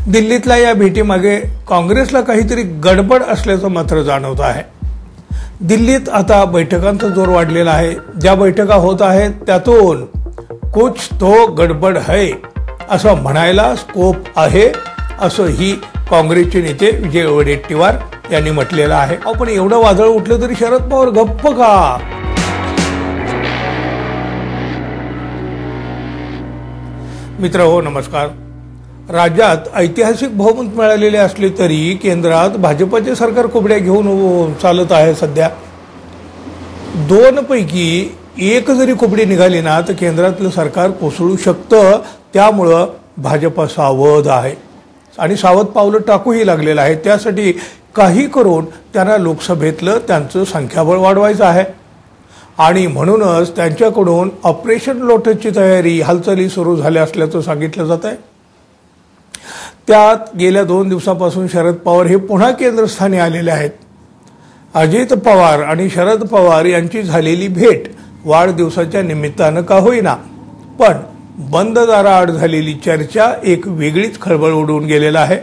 दिल्लीतल्या या भेटीमागे काँग्रेसला काहीतरी गडबड असल्याचं मात्र जाणवत आहे। दिल्लीत आता बैठकांचा जोर वाढलेला आहे। ज्या बैठका होत आहेत त्यातून कुछ तो गडबड है असं म्हणायला स्कोप आहे, असं ही काँग्रेसचे नेते विजय वडेट्टीवार यांनी म्हटलेलं आहे। पण एवढं वादळ उठलं तरी शरद पवार गप्प का? मित्रहो नमस्कार। राज्यात ऐतिहासिक बहुमत मिळालेले असले तरी केंद्रात भाजपचे सरकार कोबड्या घेऊन चालत आहे। सध्या दोन पैकी एक जरी कोबडी निघाली ना तर केंद्रातलं सरकार कोसळू शकतं। त्यामुळे भाजप सावध आहे आणि सावध पावलं टाकूही लागलेलं आहे। त्यासाठी काही करून त्यांना लोकसभेतलं त्यांचं संख्याबळ वाढवायचं आहे आणि म्हणूनच त्यांच्याकडून ऑपरेशन लोटसची तयारी हालचाली सुरू झाल्या असल्याचं सांगितलं जात आहे। त्यात गेल्या 2 दिवसापासून शरद पवार हे पुन्हा केंद्रस्थानी आलेले आहेत। अजित पवार आणि शरद पवार यांची झालेली भेट वाढदिवसाच्या निमित्तानं का होईना, पण बंद दाराआड झालेली चर्चा एक वेगळीच खळबळ उडवून गेलेला आहे।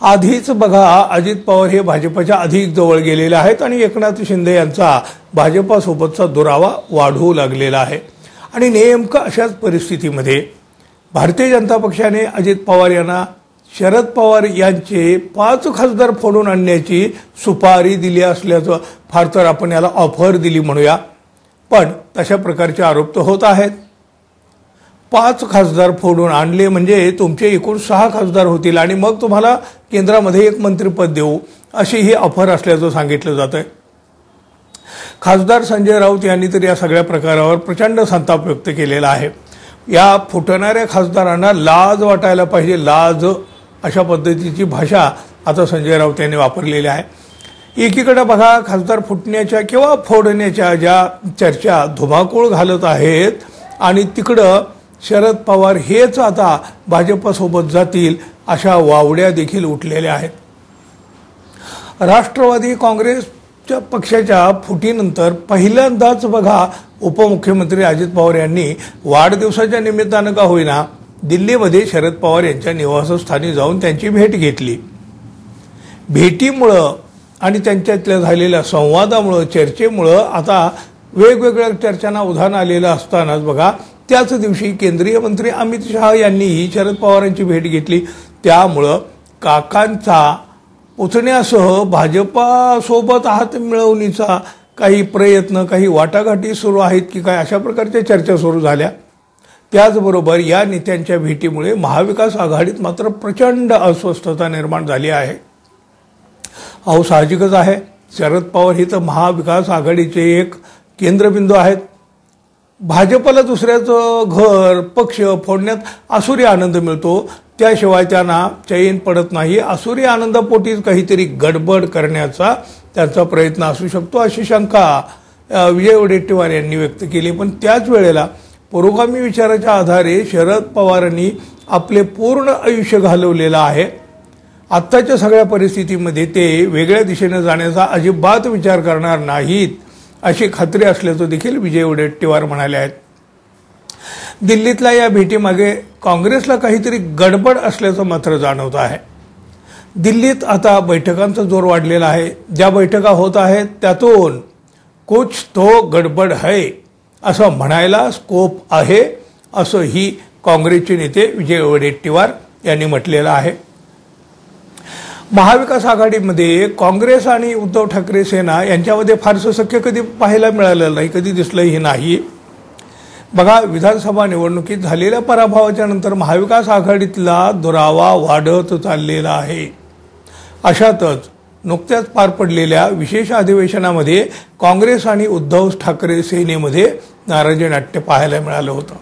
आधीच बघा अजित पवार हे भाजपच्या अधिक जवळ गेलेले आहेत आणि एकनाथ शिंदे यांचा भाजपासोबतचा दुरावा वाढू लागलेला आहे आणि नेमकं अशाच परिस्थितीमध्ये भारतीय जनता पक्षाने अजित पवार यांना शरद पवार यांचे 5 खासदार फोडून आणण्याची सुपारी दिली असल्याचं, फार तर आपण याला ऑफर दिली म्हणूया, पण तशा प्रकारचे आरोप तर होत आहेत। 5 खासदार फोडून आणले म्हणजे तुमचे एकूण 6 खासदार होतील आणि मग तुम्हाला केंद्रामध्ये एक मंत्रिपद देऊ, अशी ही ऑफर असल्याचं सांगितलं जात आहे। खासदार संजय राऊत यांनी तर या सगळ्या प्रकारावर प्रचंड संताप व्यक्त केलेला आहे। या फुटणाऱ्या खासदारांना लाज वाटायला पाहिजे, लाज, अशा पद्धतीची भाषा आता संजय राऊत यांनी वापरलेली आहे। एकीकडे बघा खासदार फुटण्याच्या किंवा फोडण्याच्या ज्या चर्चा धुमाकूळ घालत आहेत आणि तिकडं शरद पवार हेच आता भाजपसोबत जातील अशा वावड्या देखील उठलेल्या आहेत। राष्ट्रवादी काँग्रेसच्या पक्षाच्या फुटीनंतर पहिल्यांदाच बघा उपमुख्यमंत्री अजित पवार यांनी वाढदिवसाच्या निमित्तानं का होईना दिल्लीमध्ये शरद पवार यांच्या निवासस्थानी जाऊन त्यांची भेट घेतली। भेटीमुळं आणि त्यांच्यातल्या झालेल्या संवादामुळं, चर्चेमुळं आता वेगवेगळ्या चर्चांना उधाण आलेलं असतानाच बघा त्याच दिवशी केंद्रीय मंत्री अमित शहा यांनीही शरद पवारांची भेट घेतली। त्यामुळं काकांचा पुतण्यासह भाजपासोबत हात मिळवणीचा काही प्रयत्न, काही वाटाघाटी सुरू आहेत की काय, अशा प्रकारच्या चर्चा सुरू झाल्या। त्याचबरोबर या नेत्यांच्या भेटीमुळे महाविकास आघाडीत मात्र प्रचंड अस्वस्थता निर्माण झाली आहे। अहो साहजिकच आहे, शरद पवार ही तर महाविकास आघाडीचे एक केंद्रबिंदू आहेत। भाजपला दुसऱ्याचं घर, पक्ष फोडण्यात आसुरी आनंद मिळतो, त्याशिवाय त्यांना चैन पडत नाही। आसुरी आनंदापोटीच काहीतरी गडबड करण्याचा त्यांचा प्रयत्न असू शकतो, अशी शंका विजय वडेट्टीवार यांनी व्यक्त केली। पण त्याच वेळेला पुरोगामी विचाराच्या आधारे शरद पवारांनी आपले पूर्ण आयुष्य घालवलेलं आहे। आत्ताच्या सगळ्या परिस्थितीमध्ये ते वेगळ्या दिशेने जाण्याचा अजिबात विचार करणार नाहीत, अशी खात्री असल्याचं देखील विजय वडेट्टीवार म्हणाले आहेत। दिल्लीतल्या या भेटीमागे काँग्रेसला काहीतरी गडबड असल्याचं मात्र जाणवत आहे। दिल्लीत आता बैठकांचा जोर वाढलेला आहे। ज्या बैठका होत आहेत त्यातून कुछ तो गडबड है असं म्हणायला स्कोप आहे, असं ही काँग्रेसचे नेते विजय वडेट्टीवार यांनी म्हटलेलं आहे। महाविकास आघाडीमध्ये काँग्रेस आणि उद्धव ठाकरे सेना यांच्यामध्ये फारसं सख्य कधी पाहायला मिळालेलं नाही, कधी दिसलंही नाही। बघा विधानसभा निवडणुकीत झालेल्या पराभवाच्या नंतर महाविकास आघाडीतला दुरावा वाढत चाललेला आहे। अशातच नुकत्याच पार पडलेल्या विशेष अधिवेशनामध्ये काँग्रेस आणि उद्धव ठाकरे सेनेमध्ये नाराजी नाट्य पाहायला मिळालं होतं।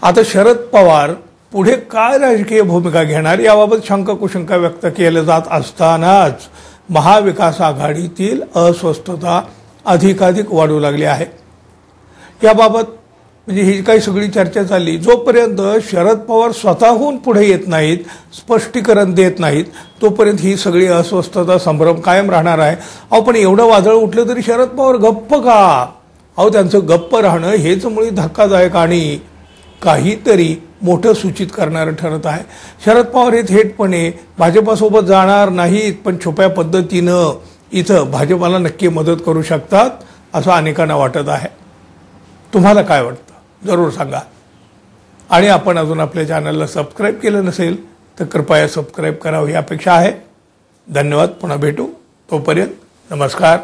आता शरद पवार पुढे काय राजकीय भूमिका घेणार याबाबत शंका कुशंका व्यक्त केल्या जात असतानाच महाविकास आघाडीतील अस्वस्थता अधिकाधिक वाढू लागली आहे। याबाबत म्हणजे ही काही सगळी चर्चा चालली, जोपर्यंत शरद पवार स्वतःहून पुढे येत नाहीत, स्पष्टीकरण देत नाहीत, तोपर्यंत ही सगळी अस्वस्थता संभ्रम कायम राहणार आहे। अहो पण एवढं वादळ उठलं तरी शरद पवार गप्प का? अहो त्यांचं गप्प राहणं हेच मुळी धक्कादायक आणि काहीतरी मोठं सूचित करणारं ठरत आहे. शरद पवार हे थेटपणे भाजपासोबत जाणार नाहीत, पण छुप्या पद्धतीनं इथं भाजपाला नक्की मदत करू शकतात असं अनेकांना वाटत आहे. तुम्हाला काय वाटतं जरूर सांगा. आणि आपण अजून आपल्या चॅनलला सबस्क्राईब केलं नसेल तर कृपया सबस्क्राईब करावं ही अपेक्षा आहे. धन्यवाद. पुन्हा भेटू. तोपर्यंत नमस्कार.